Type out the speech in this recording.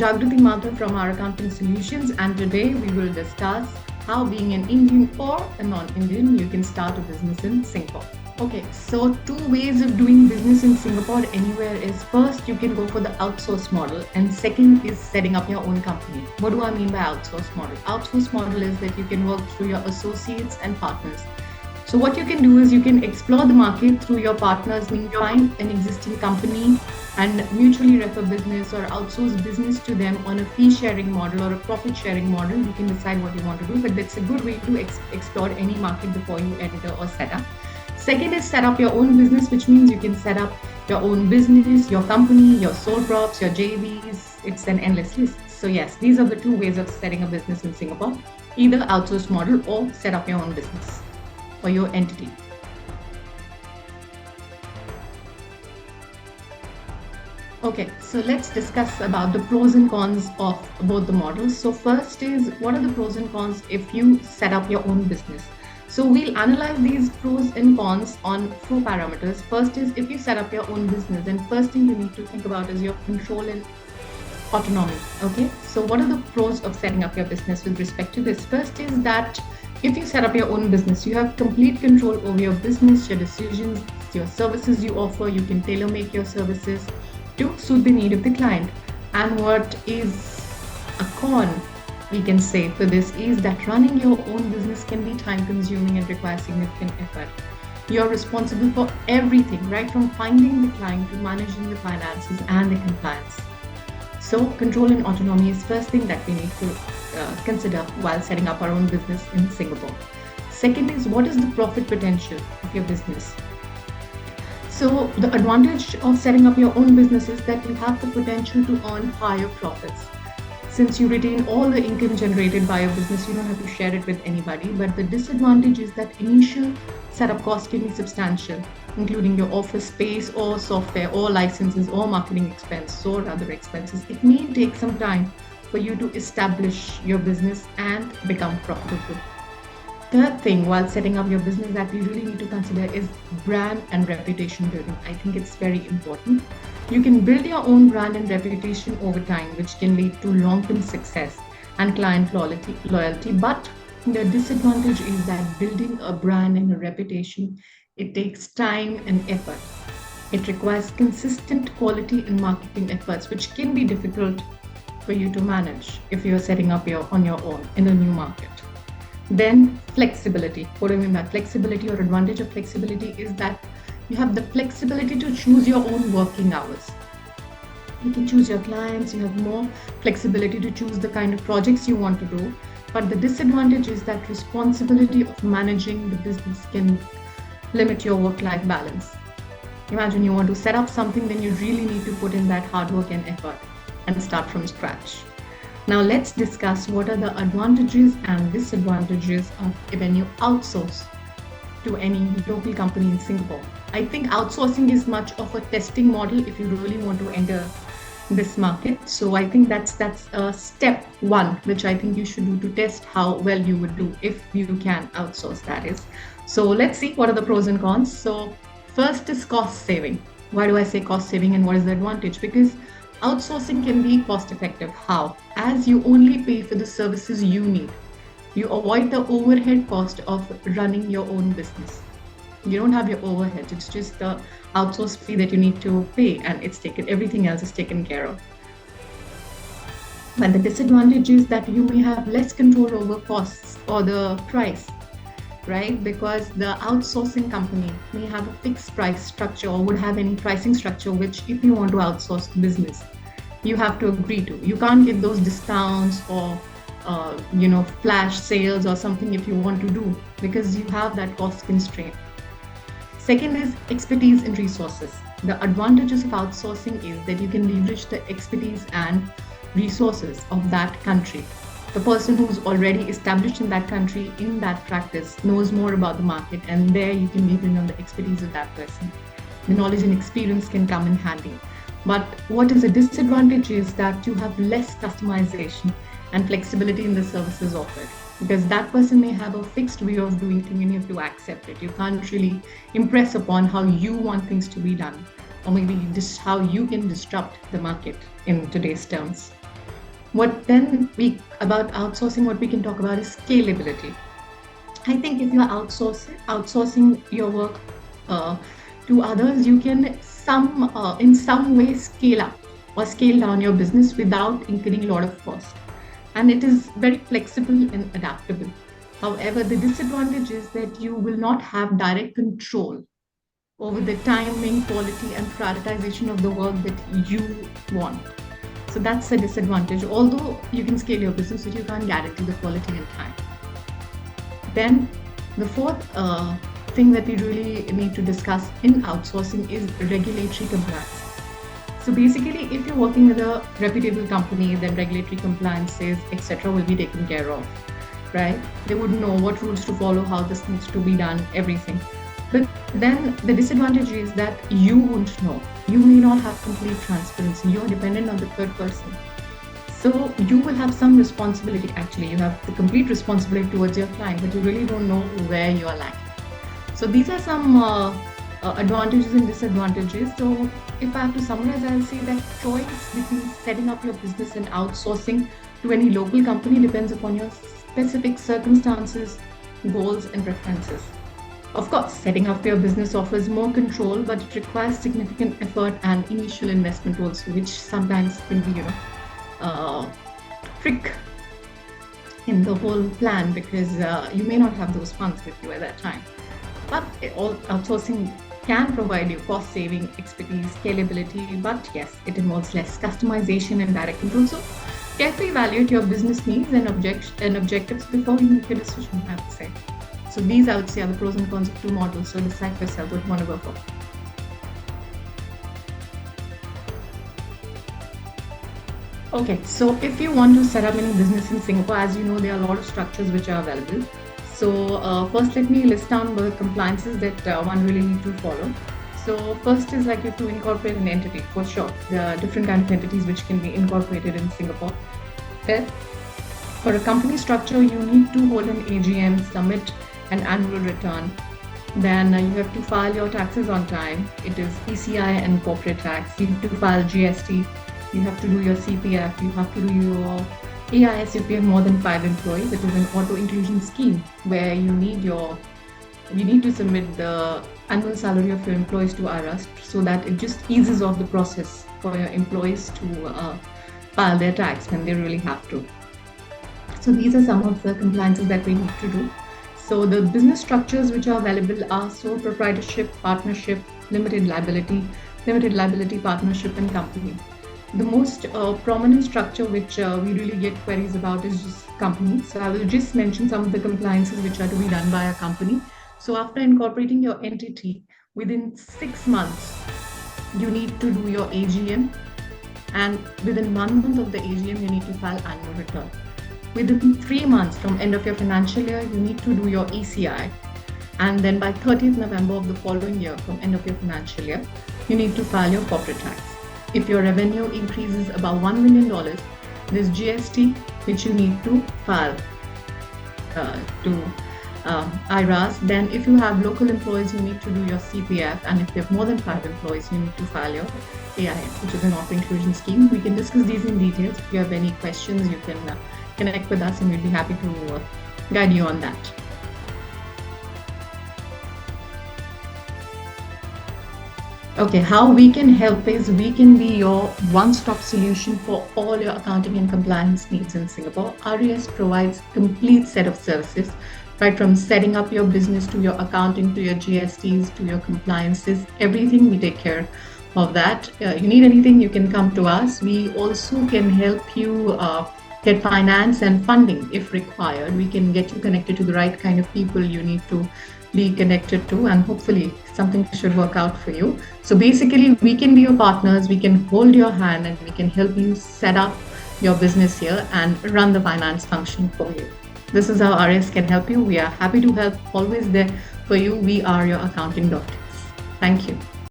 Jagariti Mathur from our accounting solutions, and today we will discuss how being an Indian or a non-Indian you can start a business in Singapore. Okay, so two ways of doing business in Singapore anywhere is first you can go for the outsource model, and second is setting up your own company. What do I mean by outsource model? Outsource model is that you can work through your associates and partners. So what you can do is you can explore the market through your partners, meaning find an existing company and mutually refer business or outsource business to them on a fee sharing model or a profit sharing model. You can decide what you want to do, but that's a good way to explore any market before you enter or set up. Second is set up your own business, which means you can set up your own business, your company, your sole props, your JVs. It's an endless list. So yes, these are the two ways of setting a business in Singapore, either outsource model or set up your own business or your entity. Okay, so let's discuss about the pros and cons of both the models. So first is, what are the pros and cons if you set up your own business? So we'll analyze these pros and cons on 4 parameters. First is, if you set up your own business, then first thing you need to think about is your control and autonomy. Okay, so what are the pros of setting up your business with respect to this? First is that if you set up your own business, you have complete control over your business, your decisions, your services you offer. You can tailor make your services to suit the need of the client. And what is a con, we can say, for this is that running your own business can be time consuming and require significant effort. You're responsible for everything, right from finding the client to managing the finances and the compliance. So control and autonomy is first thing that we need to consider while setting up our own business in Singapore. Second is, what is the profit potential of your business? So the advantage of setting up your own business is that you have the potential to earn higher profits. Since you retain all the income generated by your business, you don't have to share it with anybody. But the disadvantage is that initial setup costs can be substantial, including your office space or software or licenses or marketing expenses or other expenses. It may take some time for you to establish your business and become profitable. Third thing while setting up your business that we really need to consider is brand and reputation building. I think it's very important. You can build your own brand and reputation over time, which can lead to long-term success and client loyalty. But the disadvantage is that building a brand and a reputation, it takes time and effort. It requires consistent quality and marketing efforts, which can be difficult for you to manage if you're setting up on your own in a new market. Then flexibility. What do I mean by flexibility or advantage of flexibility is that you have the flexibility to choose your own working hours. You can choose your clients, you have more flexibility to choose the kind of projects you want to do. But the disadvantage is that responsibility of managing the business can limit your work-life balance. Imagine you want to set up something, then you really need to put in that hard work and effort and start from scratch. Now let's discuss what are the advantages and disadvantages of when you outsource to any local company in Singapore. I think outsourcing is much of a testing model if you really want to enter this market. So I think that's step one, which I think you should do to test how well you would do if you can outsource, that is. So let's see what are the pros and cons. So first is cost saving. Why do I say cost saving and what is the advantage? Because outsourcing can be cost effective. How? As you only pay for the services you need. You avoid the overhead cost of running your own business. You don't have your overhead. It's just the outsource fee that you need to pay, and everything else is taken care of. But the disadvantage is that you may have less control over costs or the price, right? Because the outsourcing company may have a fixed price structure or would have any pricing structure, which if you want to outsource the business, you have to agree to. You can't get those discounts or flash sales or something if you want to do, because you have that cost constraint. Second is expertise and resources. The advantages of outsourcing is that you can leverage the expertise and resources of that country. The person who's already established in that country, in that practice, knows more about the market, and there you can leverage on the expertise of that person. The knowledge and experience can come in handy. But what is a disadvantage is that you have less customization and flexibility in the services offered, because that person may have a fixed way of doing things and you have to accept it. You can't really impress upon how you want things to be done, or maybe just how you can disrupt the market in today's terms. What then we about outsourcing, what we can talk about is scalability. I think if you're outsourcing your work uh, to others, you can in some way scale up or scale down your business without incurring a lot of cost, and it is very flexible and adaptable. However, the disadvantage is that you will not have direct control over the timing, quality, and prioritization of the work that you want. So that's a disadvantage. Although you can scale your business, but you can't guarantee the quality and time. Then the fourth thing that we really need to discuss in outsourcing is regulatory compliance. So basically, if you're working with a reputable company, then regulatory compliances, etc., will be taken care of, right? They would know what rules to follow, how this needs to be done, everything. But then the disadvantage is that you won't know. You may not have complete transparency. You are dependent on the third person. So you will have some responsibility. Actually, you have the complete responsibility towards your client, but you really don't know where you are lacking. So these are some advantages and disadvantages. So if I have to summarize, I'll say that choice between setting up your business and outsourcing to any local company depends upon your specific circumstances, goals, and preferences. Of course, setting up your business offers more control, but it requires significant effort and initial investment also, which sometimes can be, uh, trick in the whole plan because you may not have those funds with you at that time. But all outsourcing can provide you cost saving, expertise, scalability, but yes, it involves less customization and direct control. So carefully evaluate your business needs and objectives before you make a decision, I would say. So these, I would say, are the pros and cons of two models. So decide for yourself what you want to go for. Okay, so if you want to set up any business in Singapore, as you know, there are a lot of structures which are available. So first, let me list down the compliances that one really need to follow. So first is like you have to incorporate an entity for sure. There are different kind of entities which can be incorporated in Singapore. Then, for a company structure, you need to hold an AGM, submit an annual return. Then you have to file your taxes on time. It is PCI and corporate tax. You have to file GST. You have to do your CPF. You have to do your AIS if you have more than 5 employees. It is an auto inclusion scheme where you need to submit the annual salary of your employees to IRAS so that it just eases off the process for your employees to file their tax when they really have to. So these are some of the compliances that we need to do. So the business structures which are available are sole proprietorship, partnership, limited liability partnership, and company. The most prominent structure which we really get queries about is just company. So I will just mention some of the compliances which are to be done by a company. So after incorporating your entity, within 6 months, you need to do your AGM, and within 1 month of the AGM, you need to file annual return. Within 3 months from end of your financial year, you need to do your ECI, and then by 30th November of the following year, from end of your financial year, you need to file your corporate tax. If your revenue increases above $1 million, there's GST which you need to file to IRAS. Then if you have local employees, you need to do your CPF, and if you have more than 5 employees, you need to file your AIS, which is an auto inclusion scheme. We can discuss these in details. If you have any questions, you can connect with us and we'll be happy to guide you on that. Okay, how we can help is we can be your one-stop solution for all your accounting and compliance needs in Singapore. RES provides complete set of services, right from setting up your business to your accounting to your GSTs to your compliances, everything we take care of that. You need anything, you can come to us. We also can help you get finance and funding if required. We can get you connected to the right kind of people you need to be connected to, and hopefully something should work out for you. So basically, we can be your partners, we can hold your hand, and we can help you set up your business here and run the finance function for you. This is how RS can help you. We are happy to help, always there for you. We are your accounting doctors. Thank you.